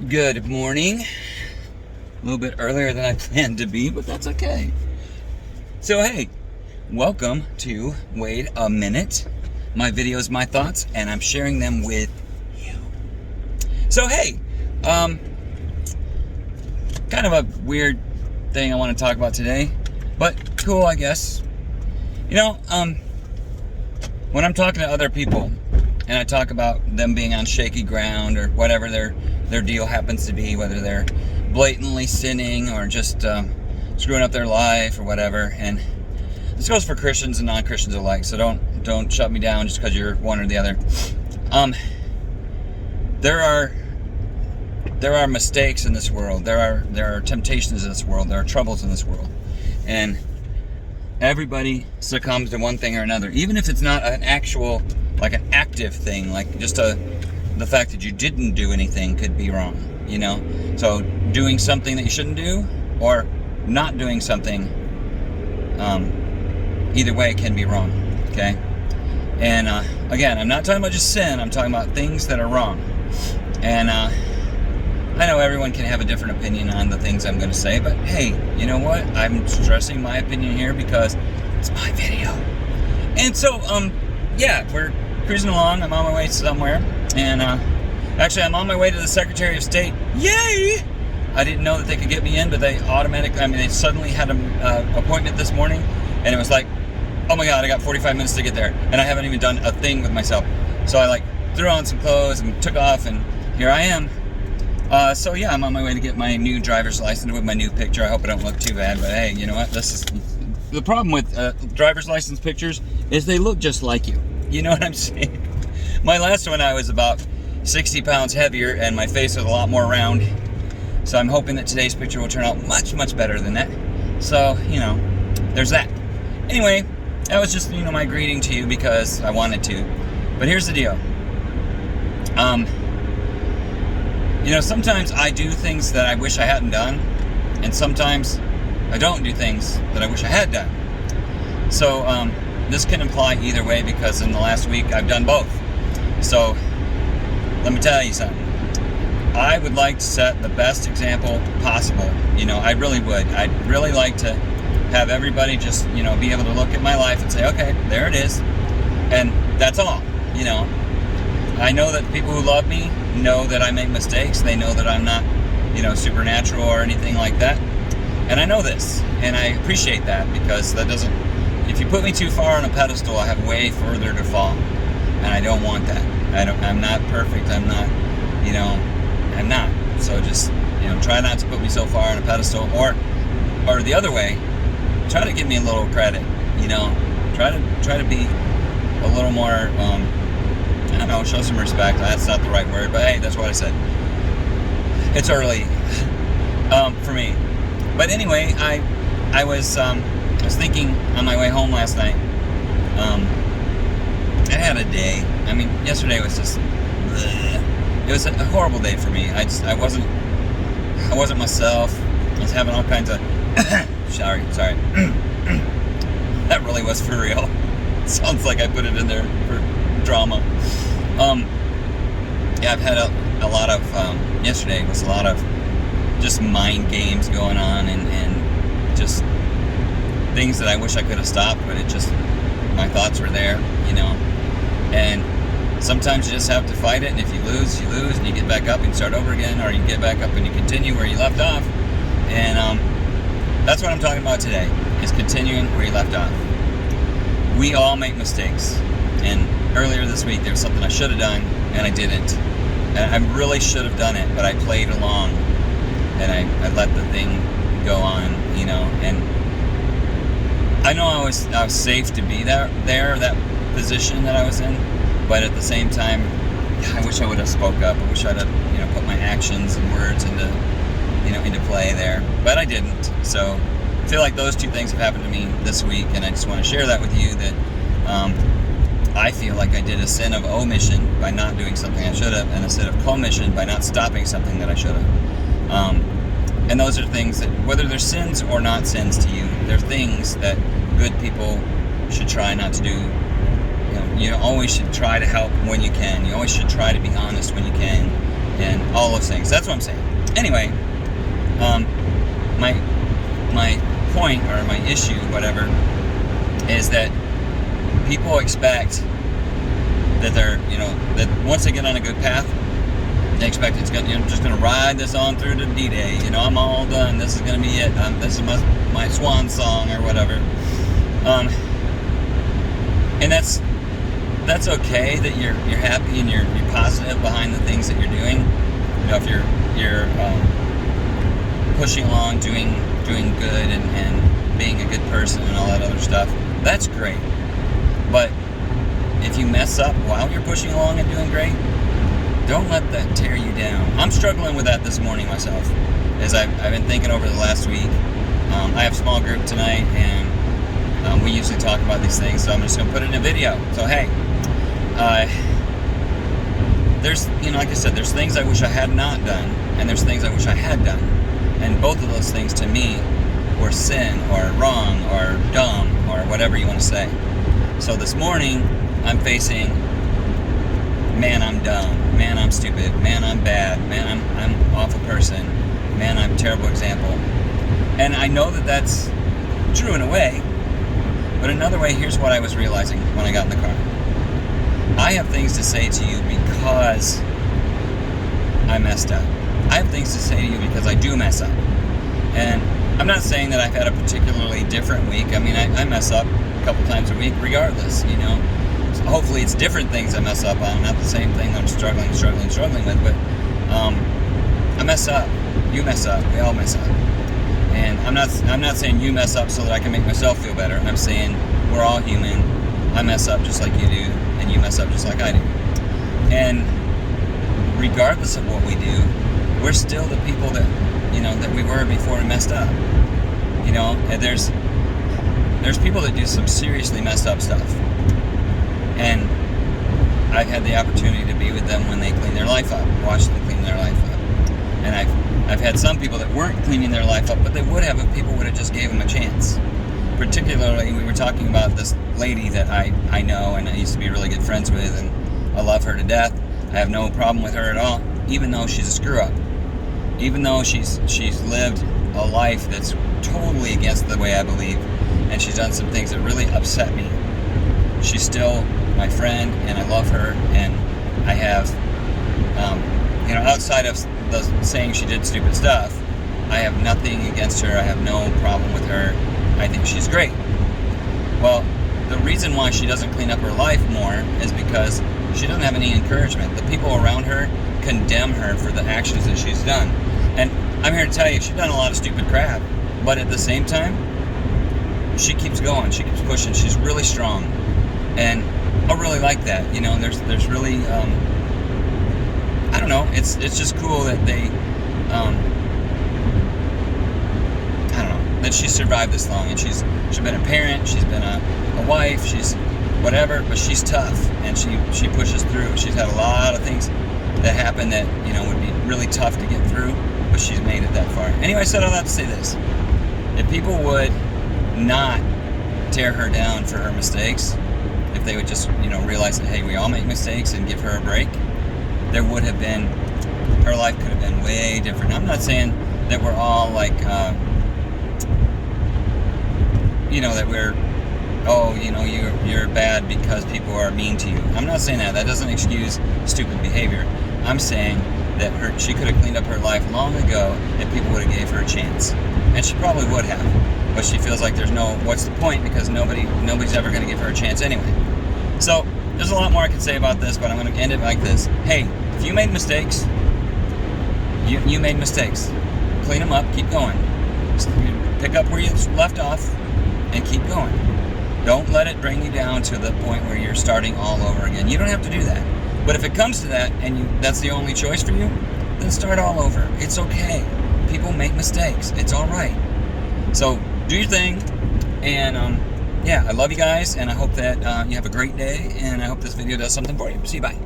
Good morning. A little bit earlier than I planned to be, but that's okay. So hey, welcome to Wait a Minute. My videos, my thoughts, and I'm sharing them with you. So hey, kind of a weird thing I want to talk about today, but cool, I guess. When I'm talking to other people and I talk about them being on shaky ground or whatever their deal happens to be, whether they're blatantly sinning or just screwing up their life or whatever, and this goes for Christians and non-Christians alike, so don't shut me down just because you're one or the other. There are mistakes in this world. There are temptations in this world. There are troubles in this world, and everybody succumbs to one thing or another, even if it's not an actual, like an active thing, like just the fact that you didn't do anything could be wrong, So doing something that you shouldn't do or not doing something, either way can be wrong, okay? And again, I'm not talking about just sin, I'm talking about things that are wrong. And I know everyone can have a different opinion on the things I'm going to say, but hey, you know what? I'm stressing my opinion here because it's my video. And so, yeah, we're cruising along. I'm on my way somewhere. And actually, I'm on my way to the Secretary of State. Yay! I didn't know that they could get me in, but they suddenly had an appointment this morning. And it was like, oh my God, I got 45 minutes to get there. And I haven't even done a thing with myself. So I threw on some clothes and took off, and here I am. So yeah, I'm on my way to get my new driver's license with my new picture. I hope I don't look too bad, but hey, you know what? This is the problem with driver's license pictures is they look just like you. You know what I'm saying? My last one, I was about 60 pounds heavier and my face was a lot more round. So I'm hoping that today's picture will turn out much, much better than that. So, there's that. Anyway, that was just, my greeting to you because I wanted to. But here's the deal. Sometimes I do things that I wish I hadn't done, and sometimes I don't do things that I wish I had done. So this can apply either way because in the last week I've done both. So let me tell you something. I would like to set the best example possible. I really would. I'd really like to have everybody just, be able to look at my life and say, okay, there it is. And that's all, I know that people who love me know that I make mistakes. They know that I'm not, supernatural or anything like that. And I know this, and I appreciate that because if you put me too far on a pedestal, I have way further to fall. And I don't want that. I'm not perfect. I'm not. So just, try not to put me so far on a pedestal, or the other way, try to give me a little credit, try to be a little more, I don't know, show some respect. That's not the right word, but hey, that's what I said. It's early for me. But anyway, I was thinking on my way home last night. I had a day. Yesterday was just bleh. It was a horrible day for me. I wasn't myself. I was having all kinds of sorry. That really was for real. Sounds like I put it in there for drama. Yeah, I've had a lot of, yesterday was a lot of just mind games going on and just things that I wish I could have stopped, but my thoughts were there, and sometimes you just have to fight it, and if you lose, you lose, and you get back up and start over again, or you get back up and you continue where you left off, and that's what I'm talking about today, is continuing where you left off. We all make mistakes, and earlier this week there was something I should have done and I didn't, and I really should have done it, but I played along and I let the thing go on, and I know I was safe to be that position that I was in, but at the same time I wish I would have spoke up. I wish I'd have put my actions and words into play there, but I didn't. So I feel like those two things have happened to me this week, and I just want to share that with you, that I feel like I did a sin of omission by not doing something I should have, and a sin of commission by not stopping something that I should have. And those are things that, whether they're sins or not sins to you, they're things that good people should try not to do. You always should try to help when you can. You always should try to be honest when you can. And all those things. That's what I'm saying. Anyway, my point, or my issue, whatever, is that people expect that they're, that once they get on a good path, they expect it's going, just going to ride this on through to D-Day. I'm all done. This is going to be it. This is my swan song or whatever. And that's okay that you're happy and you're positive behind the things that you're doing. If you're pushing along, doing good and being a good person and all that other stuff, that's great. But if you mess up while you're pushing along and doing great, don't let that tear you down. I'm struggling with that this morning myself, as I've been thinking over the last week. I have a small group tonight, and we usually talk about these things, so I'm just going to put it in a video. So hey, there's, like I said, there's things I wish I had not done, and there's things I wish I had done. And both of those things to me were sin, or wrong, or dumb, or whatever you want to say. So this morning, I'm facing, man, I'm dumb, man, I'm stupid, man, I'm bad, man, I'm an awful person, man, I'm a terrible example. And I know that that's true in a way, but another way, here's what I was realizing when I got in the car. I have things to say to you because I messed up. I have things to say to you because I do mess up. And I'm not saying that I've had a particularly different week. I mean, I mess up a couple times a week regardless, So hopefully it's different things I mess up on, not the same thing that I'm struggling with, but I mess up. You mess up. We all mess up. And I'm not saying you mess up so that I can make myself feel better. I'm saying we're all human. I mess up just like you do, and you mess up just like I do. And regardless of what we do, we're still the people that, that we were before we messed up. And there's people that do some seriously messed up stuff. And I've had the opportunity to be with them when they clean their life up, watch them clean their life up. And I've had some people that weren't cleaning their life up, but they would have if people would have just gave them a chance. Particularly, we were talking about this lady that I know and I used to be really good friends with, and I love her to death. I have no problem with her at all, even though she's a screw-up. Even though she's lived a life that's totally against the way I believe, and she's done some things that really upset me. She's still my friend, and I love her, and I have, outside of the saying she did stupid stuff, I have nothing against her. I have no problem with her. I think she's great. Well, the reason why she doesn't clean up her life more is because she doesn't have any encouragement. The people around her condemn her for the actions that she's done. And I'm here to tell you, she's done a lot of stupid crap, but at the same time, she keeps going, she keeps pushing, she's really strong. And I really like that. There's really, I don't know, it's just cool that they, that she survived this long, and she's been a parent, she's been a wife, she's whatever, but she's tough, and she pushes through. She's had a lot of things that happen that, would be really tough to get through, but she's made it that far. Anyway, I said all that to say this. If people would not tear her down for her mistakes, if they would just, realize that, hey, we all make mistakes, and give her a break, there would have been, her life could have been way different. I'm not saying that we're all like, that we're, you're bad because people are mean to you. I'm not saying that. That doesn't excuse stupid behavior. I'm saying that she could have cleaned up her life long ago if people would have gave her a chance. And she probably would have. But she feels like what's the point, because nobody's ever going to give her a chance anyway. So, there's a lot more I could say about this, but I'm going to end it like this. Hey, if you made mistakes, you made mistakes. Clean them up, keep going. Pick up where you left off, and keep going. Don't let it bring you down to the point where you're starting all over again. You don't have to do that. But if it comes to that, and that's the only choice for you, then start all over. It's okay. People make mistakes. It's all right. So do your thing, and I love you guys, and I hope that you have a great day, and I hope this video does something for you. See you, bye.